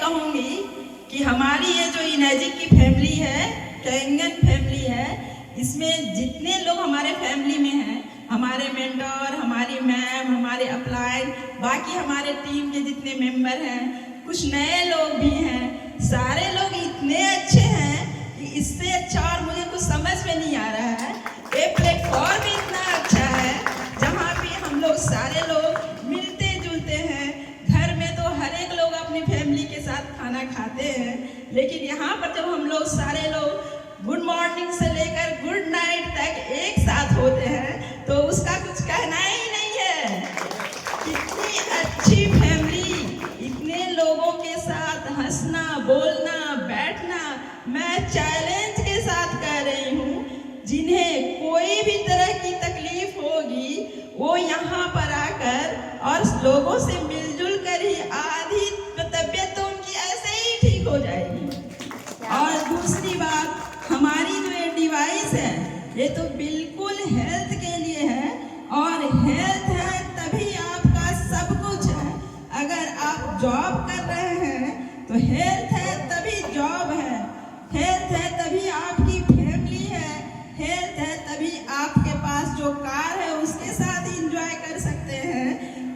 कहूँगी कि हमारी ये जो इनर्जी की फैमिली है, कैंगन फैमिली है, इसमें जितने लोग हमारे फैमिली में हैं, हमारे मेंटर, हमारी मैम, हमारे अपलाइन, बाकी हमारे टीम के जितने मेंबर हैं, कुछ नए लोग भी हैं, सारे लोग इतने अच्छे हैं कि इससे अच्छा और मुझे कुछ समझ में नहीं आ रहा है। ये प्लेटफॉर्म भी इतना अच्छा है जहाँ पे हम लोग सारे लोग मिलते जुलते हैं। घर में तो हर एक लोग अपनी फैमिली के साथ खाना खाते हैं, लेकिन यहाँ पर जब हम लोग सारे लोग गुड मॉर्निंग से लेकर गुड नाइट तक एक साथ होते हैं तो उसका कुछ कहना ही नहीं है। कितनी अच्छी फैमिली, इतने लोगों के साथ हंसना, बोलना, बैठना। मैं चैलेंज के साथ कह रही हूँ, जिन्हें कोई भी तरह की तकलीफ होगी वो यहाँ पर आकर और लोगों से मिलजुल कर ही आधी तबीयत तो उनकी ऐसे ही ठीक हो जाएगी। और दूसरी बात, हमारी जो ये डिवाइस है ये तो बिल्कुल हेल्थ के लिए है, और हेल्थ है तभी आपका सब कुछ है। अगर आप जॉब कर रहे हैं तो हेल्थ है तभी जॉब है, हेल्थ है तभी आपकी फैमिली है, हेल्थ है तभी आपके पास जो कार है उसके साथ एंजॉय कर सकते हैं,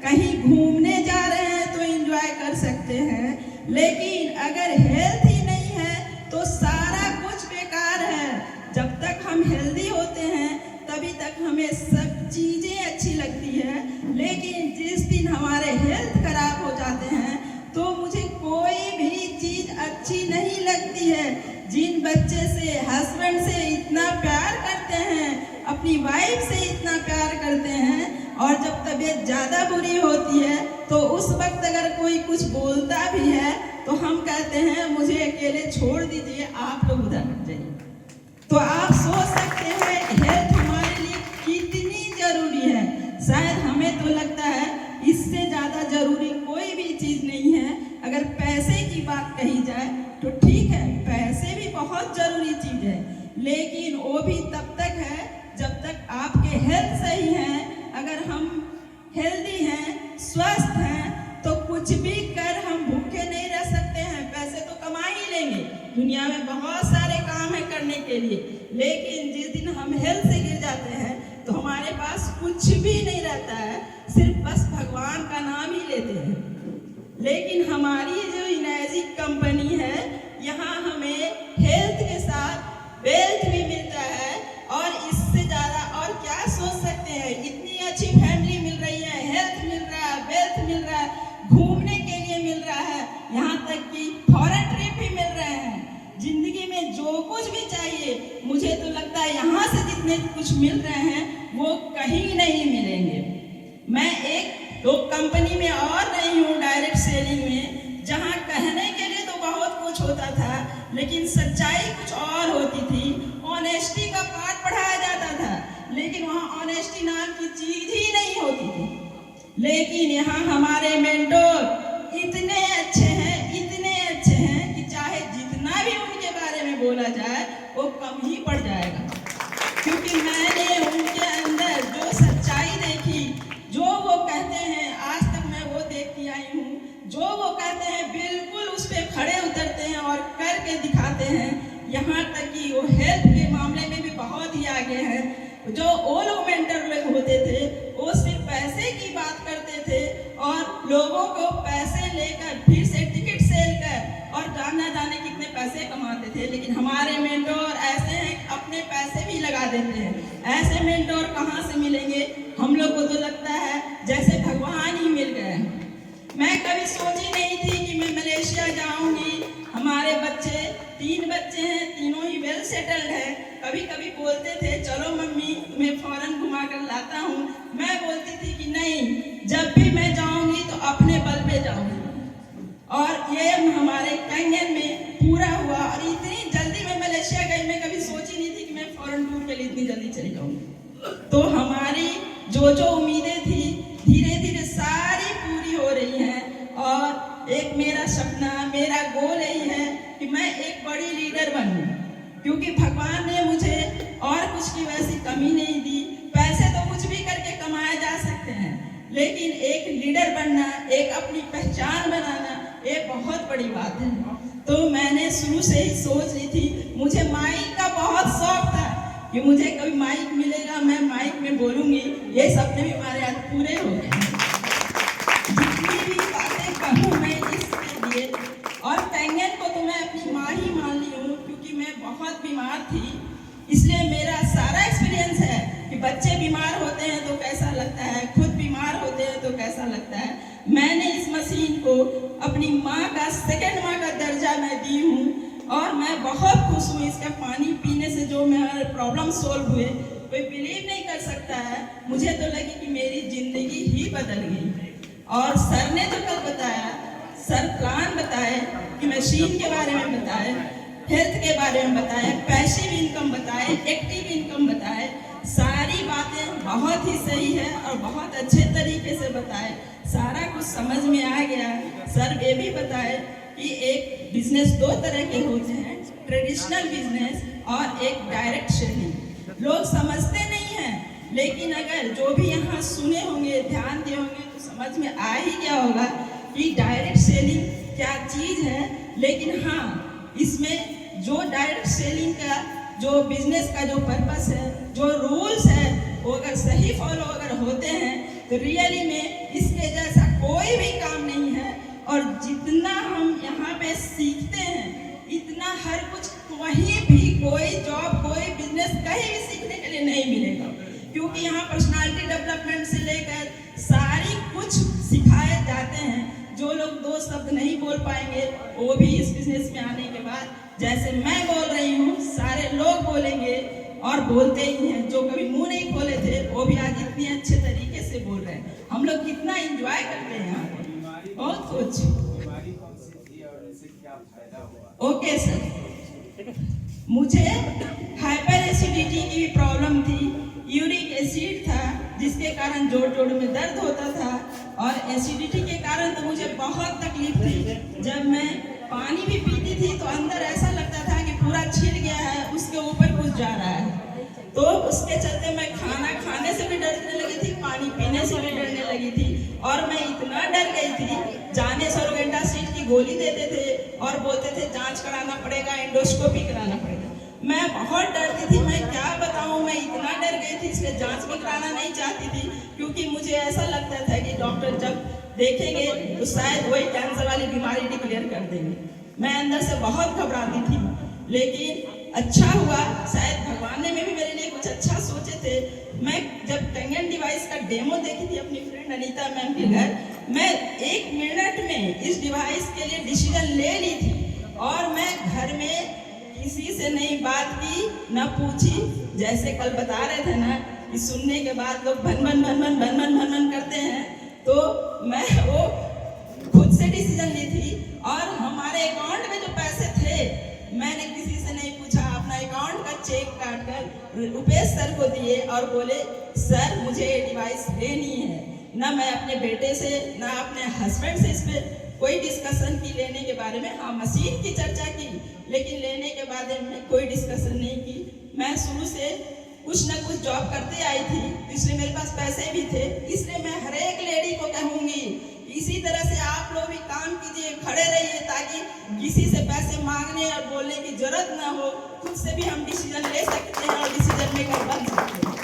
कहीं घूमने जा रहे हैं तो एंजॉय कर सकते हैं। लेकिन अगर हेल्थ ही नहीं है तो सारा कुछ बेकार है। जब तक हम हेल्दी होते हैं तभी तक हमें सब चीज़ें अच्छी लगती है, लेकिन जिस दिन हमारे हेल्थ खराब हो जाते हैं तो मुझे कोई भी चीज़ अच्छी नहीं लगती है। जिन बच्चे से, हस्बैंड से इतना प्यार करते हैं, अपनी वाइफ से इतना प्यार करते हैं, और जब तबीयत ज़्यादा बुरी होती है तो उस वक्त अगर कोई कुछ बोलता भी है तो हम कहते हैं मुझे अकेले छोड़ दीजिए, आप लोग उधर हट जाइए। तो आप सोच सकते हैं हेल्थ हमारे लिए कितनी जरूरी है। शायद हमें तो लगता है इससे ज़्यादा जरूरी कोई भी चीज़ नहीं है। अगर पैसे की बात कही जाए तो ठीक है, पैसे भी बहुत ज़रूरी चीज़ है, लेकिन वो भी तब तक है जब तक आपके हेल्थ सही है। अगर हम हेल्दी हैं, स्वस्थ हैं, तो कुछ भी कर हम भूखे नहीं रह सकते हैं। पैसे तो कमा ही लेंगे, दुनिया में बहुत सारे काम है करने के लिए, लेकिन जिस दिन हम हेल्थ से गिर जाते हैं तो हमारे पास कुछ भी नहीं रहता है, सिर्फ बस भगवान का नाम ही लेते हैं। लेकिन हमारी जो इनर्जी कंपनी है, यहाँ हमें हेल्थ के साथ वेल्थ भी मिलता है, और इससे ज़्यादा और क्या सोच सकते हैं। इतनी अच्छी फैमिली मिल रही है, हेल्थ मिल रहा है, वेल्थ मिल रहा है, घूमने के लिए मिल रहा है, यहाँ तक कि फॉरेन ट्रिप भी मिल रहे हैं। जिंदगी में जो कुछ भी चाहिए, मुझे तो लगता है यहाँ से जितने कुछ मिल रहे हैं वो कहीं नहीं मिलेंगे। मैं एक लोग कंपनी में और रही हूँ, डायरेक्ट सेलिंग में, जहाँ कहने के लिए तो बहुत कुछ होता था लेकिन सच्चाई कुछ और होती थी। ऑनेस्टी का पाठ पढ़ाया जाता था, लेकिन वहाँ ऑनेस्टी नाम की चीज ही नहीं होती थी। लेकिन यहाँ हमारे मेंटोर इतने अच्छे हैं, इतने अच्छे हैं कि चाहे जितना भी उनके बारे में बोला जाए वो कम ही पड़ जाएगा, क्योंकि मैंने उनके अंदर जो सच्चाई देखी, जो वो कहते हैं, आज तक मैं वो देखती आई हूँ। जो वो कहते हैं बिल्कुल उस पर खड़े उतरते हैं और करके दिखाते हैं। यहाँ तक कि वो हेल्थ के मामले में भी बहुत ही आगे हैं। जो वो लोग मेंटर लोग होते थे वो सिर्फ पैसे की बात करते थे और लोगों को पैसे लेकर फिर से टिकट सेल कर और जाने कितने पैसे कमाते थे। लेकिन हमारे मेंटोर ऐसे हैं, अपने पैसे भी लगा देते हैं। ऐसे मेंटोर कहाँ से मिलेंगे? हम लोग को तो लगता है जैसे भगवान ही मिल गए। मैं कभी सोची नहीं थी कि मैं मलेशिया जाऊंगी। हमारे बच्चे 3 बच्चे हैं, तीनों ही वेल सेटल्ड हैं। कभी कभी बोलते थे चलो मम्मी तुम्हें फॉरेन घुमा कर लाता हूँ। मैं बोलती थी कि नहीं, जब भी मैं जाऊंगी तो अपने बल पे जाऊंगी। और ये हमारे कैंगन में पूरा हुआ। और इतनी जल्दी मैं मलेशिया गई, मैं कभी सोची नहीं थी कि मैं फॉरेन टूर के लिए इतनी जल्दी चली जाऊंगी। तो हमारी जो उम्मीदें थी धीरे धीरे सारी पूरी हो रही हैं। और एक मेरा सपना, मेरा गोल यही है कि मैं एक बड़ी लीडर बनूं, क्योंकि भगवान ने मुझे और कुछ की वैसी कमी नहीं दी। पैसे तो कुछ भी करके कमाए जा सकते हैं, लेकिन एक लीडर बनना, एक अपनी पहचान बनाना, एक बहुत बड़ी बात है। तो मैंने शुरू से ही सोच ली थी, मुझे माइक का बहुत शौक था कि मुझे कभी माइक मिलेगा, मैं माइक में बोलूँगी। ये सपने भी हमारे आज पूरे हो गए। जितनी भी बातें कहूँ मैं इसके लिए, और कैंगन को तो मैं अपनी माँ ही मान ली हूँ, क्योंकि मैं बहुत बीमार थी। इसलिए मेरा सारा एक्सपीरियंस है कि बच्चे बीमार होते हैं तो कैसा लगता है, खुद बीमार होते हैं तो कैसा लगता है। मैंने इस मशीन को अपनी माँ का, सेकंड माँ का दर्जा मैं दी हूँ, और मैं बहुत खुश हूँ। इसका पानी पीने से जो मेरे प्रॉब्लम सोल्व हुए, कोई बिलीव नहीं कर सकता है। मुझे तो लगी कि मेरी जिंदगी ही बदल गई। और सर ने जो कल बताया, सर प्लान बताए कि मशीन के बारे में बताए, हेल्थ के बारे में बताए, पैसिव इनकम बताए, एक्टिव इनकम बताए, सारी बातें बहुत ही सही है और बहुत अच्छे तरीके से बताए। सारा कुछ समझ में आ गया। सर ये भी बताए कि एक बिजनेस दो तरह के होते हैं, ट्रेडिशनल बिजनेस और एक डायरेक्ट सेलिंग। लोग समझते नहीं हैं, लेकिन अगर जो भी यहाँ सुने होंगे, ध्यान दिए होंगे, तो समझ में आ ही गया होगा कि डायरेक्ट सेलिंग क्या चीज़ है। लेकिन हाँ, इसमें जो डायरेक्ट सेलिंग का जो बिजनेस का जो पर्पस है, जो रूल्स है, वो अगर सही फॉलो अगर होते हैं तो रियली में इसके जैसा कोई भी काम नहीं है। और जितना हम यहाँ पे सीखते हैं, इतना हर कुछ कहीं भी कोई जॉब, कोई बिजनेस कहीं भी सीखने के लिए नहीं मिलेगा, क्योंकि यहाँ पर्सनालिटी डेवलपमेंट से लेकर सारी कुछ सिखाए जाते हैं। जो लोग दो शब्द नहीं बोल पाएंगे, वो भी इस बिजनेस में आने के बाद, जैसे मैं बोल रही हूँ, सारे लोग बोलेंगे और बोलते ही हैं। जो कभी मुंह नहीं खोले थे, वो भी आज इतने अच्छे तरीके से बोल रहे हैं। हम लोग कितना एंजॉय करते हैं यहाँ पर, बहुत कुछ। ओके सर, मुझे हाइपर एसिडिटी की भी प्रॉब्लम थी, यूरिक एसिड था, जिसके कारण जोड़ में दर्द होता था, और एसिडिटी के कारण तो मुझे बहुत तकलीफ थी। जब मैं पानी भी पीती थी तो अंदर ऐसा लगता था कि पूरा छिल गया है, उसके ऊपर कुछ जा रहा है। तो उसके चलते मैं खाना खाने से भी डरने लगी थी, पानी पीने से भी डरने लगी थी, और मैं इतना डर गई थी, जाने सरोगेंटासिड की गोली देते थे और बोलते थे जांच कराना पड़ेगा, एंडोस्कोपी कराना पड़ेगा। मैं बहुत डरती थी, मैं क्या बताऊं, मैं इतना डर गई थी, इसलिए जांच भी कराना नहीं चाहती थी, क्योंकि मुझे ऐसा लगता था कि डॉक्टर जब देखेंगे तो शायद वही कैंसर वाली बीमारी डिक्लेयर कर देंगे। मैं अंदर से बहुत घबराती थी, लेकिन अच्छा हुआ, शायद भगवान ने भी मेरे लिए कुछ अच्छा सोचे थे। मैं जब कैंगन डिवाइस का डेमो देखी थी अपनी फ्रेंड अनीता मैम के घर, मैं 1 मिनट में इस डिवाइस के लिए डिसीजन ले ली थी, और मैं घर में किसी से नहीं बात की, न पूछी। जैसे कल बता रहे थे ना कि सुनने के बाद लोग भन भन भन भन भन भन भन करते हैं, तो मैं वो खुद से डिसीजन ली थी। और हमारे अकाउंट में जो पैसे थे, मैंने किसी से नहीं पूछा, अपना अकाउंट का चेक काट कर रुपेश सर को दिए और बोले सर मुझे ये डिवाइस लेनी है। ना मैं अपने बेटे से, ना अपने हस्बैंड से इस पर कोई डिस्कशन की लेने के बारे में। हाँ, मशीन की चर्चा की, लेकिन लेने के बारे में कोई डिस्कशन नहीं की। मैं शुरू से कुछ ना कुछ जॉब करते आई थी, इसलिए मेरे पास पैसे भी थे। इसलिए मैं हर एक लेडी को कहूँगी, इसी तरह से आप लोग भी काम कीजिए, खड़े रहिए, ताकि किसी से पैसे मांगने और बोलने की जरूरत ना हो। खुद से भी हम डिसीजन ले सकते हैं और डिसीजन मेकर बन सकते हैं,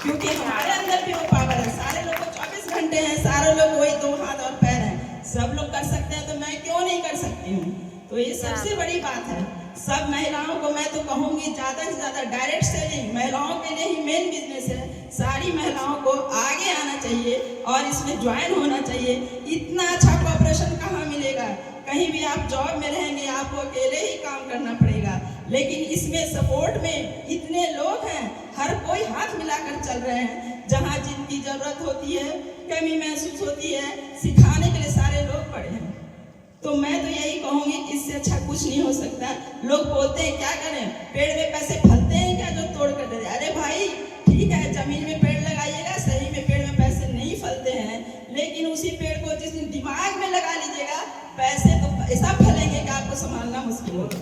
क्योंकि हमारे अंदर भी वो पावर है। सारे लोग को 24 घंटे हैं, सारे लोग वही 2 हाथ और पैर हैं, सब लोग कर सकते हैं, तो मैं क्यों नहीं कर सकती हूँ। तो ये सबसे बड़ी बात है। सब महिलाओं को मैं तो कहूँगी, ज़्यादा से ज़्यादा डायरेक्ट सेलिंग महिलाओं के लिए ही मेन बिजनेस है। सारी महिलाओं को आगे आना चाहिए और इसमें ज्वाइन होना चाहिए। इतना अच्छा कॉपरेशन कहाँ मिलेगा? कहीं भी आप जॉब में रहेंगे, आपको अकेले ही काम करना पड़ेगा, लेकिन इसमें सपोर्ट में इतने लोग हैं, हर कोई हाथ मिलाकर चल रहे हैं। जहाँ जिनकी ज़रूरत होती है, कमी महसूस होती है, सिखाने के लिए सारे लोग पड़े हैं। तो मैं तो यही कहूँगी, इससे अच्छा कुछ नहीं हो सकता। लोग बोलते हैं क्या करें, पेड़ में पैसे फलते हैं क्या जो तोड़ कर दे? अरे भाई ठीक है, जमीन में पेड़ लगाइएगा, सही में पेड़ में पैसे नहीं फलते हैं, लेकिन उसी पेड़ को जिस दिन दिमाग में लगा लीजिएगा, पैसे तो ऐसा फलेंगे कि आपको संभालना मुश्किल होगा।